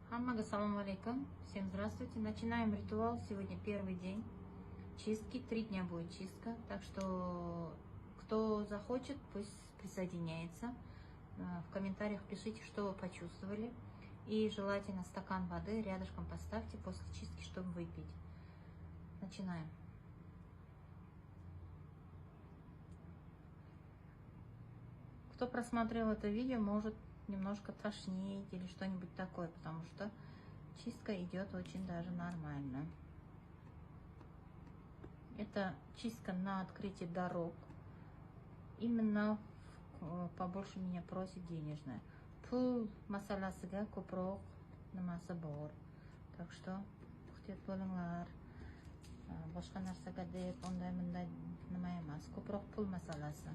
Хаммага, салам алейкум. Всем здравствуйте. Начинаем ритуал. Сегодня первый день чистки. 3 дня будет чистка. Так что, кто захочет, пусть присоединяется. В комментариях пишите, что вы почувствовали. И желательно стакан воды рядышком поставьте после чистки, чтобы выпить. Начинаем. Кто просмотрел это видео, может немножко тошнить или что-нибудь такое, потому что чистка идет очень даже нормально. Это чистка на открытие дорог. Именно побольше меня просит денежная. Пул масаласыга ko'proq nimasi bor. Так что ehtiyot bo'linglar. Boshqa narsaga deb unday bunday nima emas. Ko'proq pul masalasi.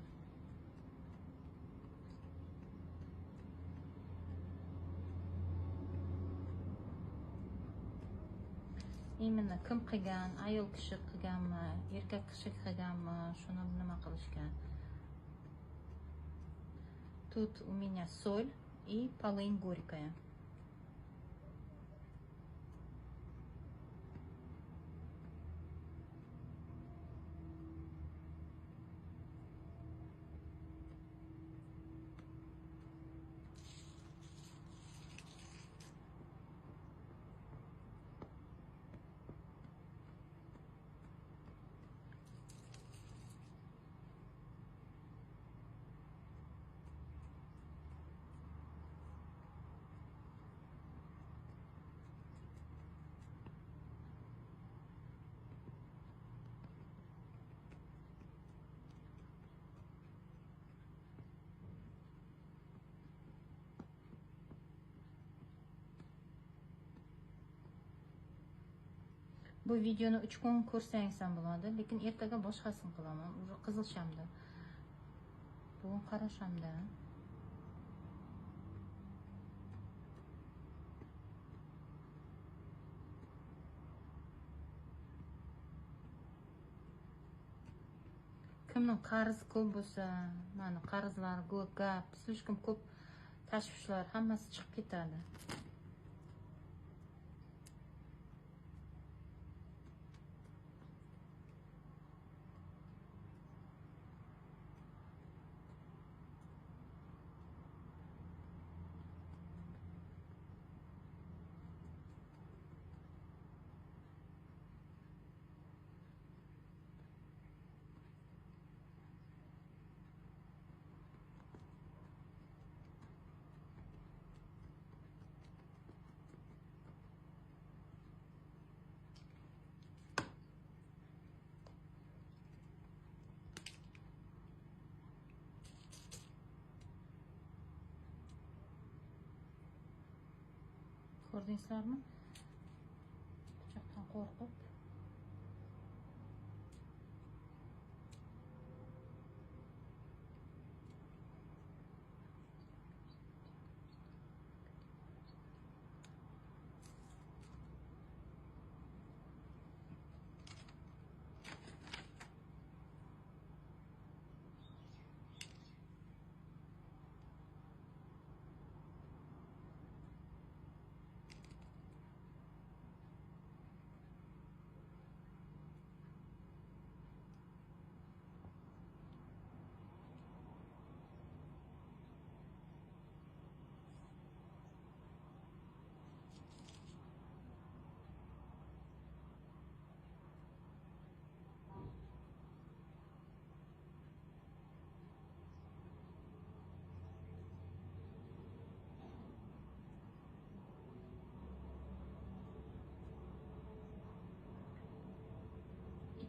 Именно kim qilgan, ayol kishi qilganmi, erkak kishi qilganmi, shuni nima qilishgan. Тут у меня соль и полынь горькая. Bu videoni 3 kun ko'rsangiz ham bo'ladi, lekin ertaga boshqasini qilaman. Уже qizil shamda. Bugun qora shamda. Kimning qarzi ko'p bo'lsa, mana qarzlar, gap, слишком ko'p tashvishlar hammasi chiqib ketadi. Ko'rdingizlarmi? Pichoqdan qo'rqib.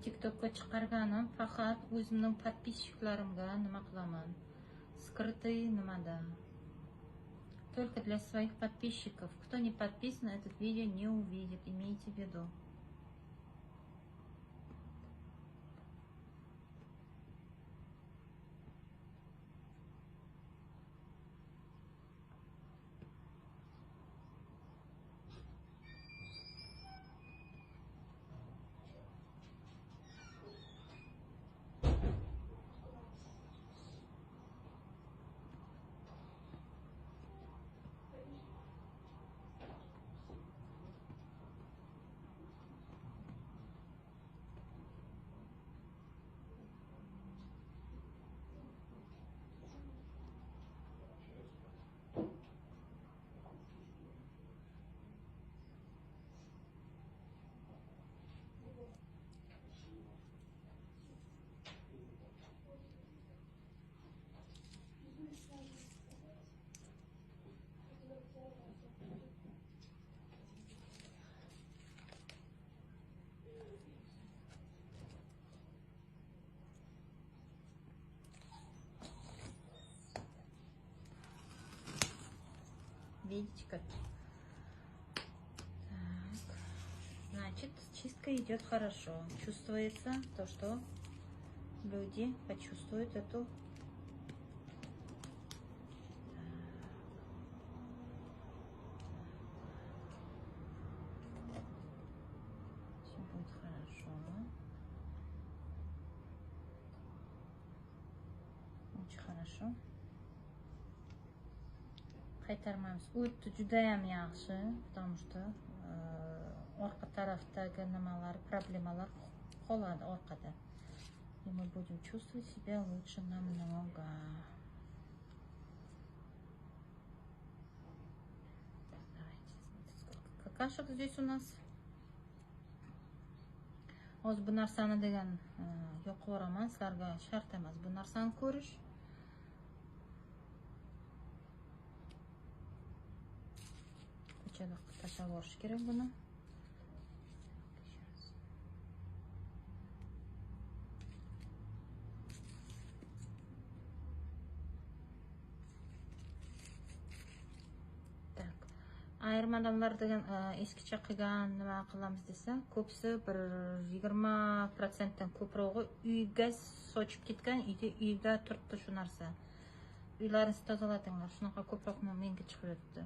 TikTok'ga chiqarganim faqat o'zimning подписчиklarimga nima qilaman. Скрытый nimada. Только для своих подписчиков. Кто не подписан, этот видео не увидит. Имейте в виду. Видите, как? Так. Значит, чистка идет хорошо. Чувствуется то, что люди почувствуют эту. Все будет хорошо. Очень хорошо. Qaytarmaymiz. O'tdi juda ham yaxshi, потому что orqa tarafdagi nimalar, проблемалар qoladi orqada. И мы будем чувствовать себя лучше намного. Давайте смотрите, сколько какашек здесь у нас. Hozir bu narsani degan yoqib yuboraman, sizlarga shart emas bu narsani ko'rish. Ko'chada tashlab yuborish kerak buni. Ayrim odamlar degan eskicha qilgan nima qilamiz desa, ko'psi bir 20% dan ko'prog'i uyga sochib ketgan, uyda turibdi shu narsa. Uylaringizni tozalatinglar, shunaqa ko'proq menga chiqyapti.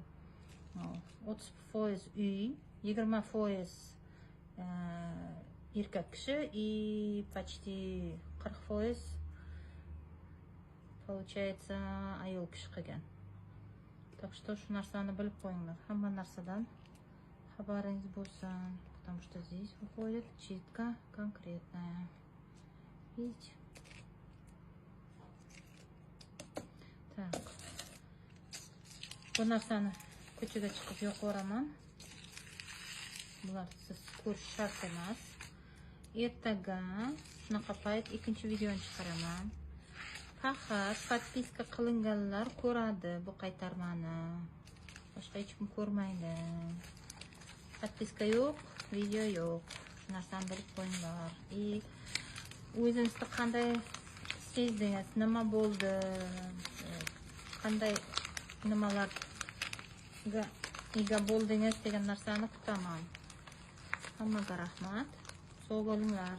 30% uy, 20% erkak kishi и почти 40% получается ayol kishi qilgan. Так что shu narsani bilib qo'yinglar. Hamma narsadan xabaringiz bo'lsin, потому что здесь выходит чистка конкретная. Видите? Так. Bu narsani ko'chaga chiqib yoqib yuboraman. Bular siz ko'rish shart emas. Ertaga shunaqa payt ikkinchi videoni chiqaraman. Faqat podpiska qilinganlar ko'radi bu qaytarmani. Boshqa hech kim ko'rmaydi. Podpiska yo'q, video yo'q. Shu narsani bilib qo'yinglar. И o'zingizda qanday sezdingiz, nima bo'ldi, qanday nimalarga ega bo'ldingiz degan narsani kutaman. Hammaga rahmat. Sog' bo'linglar.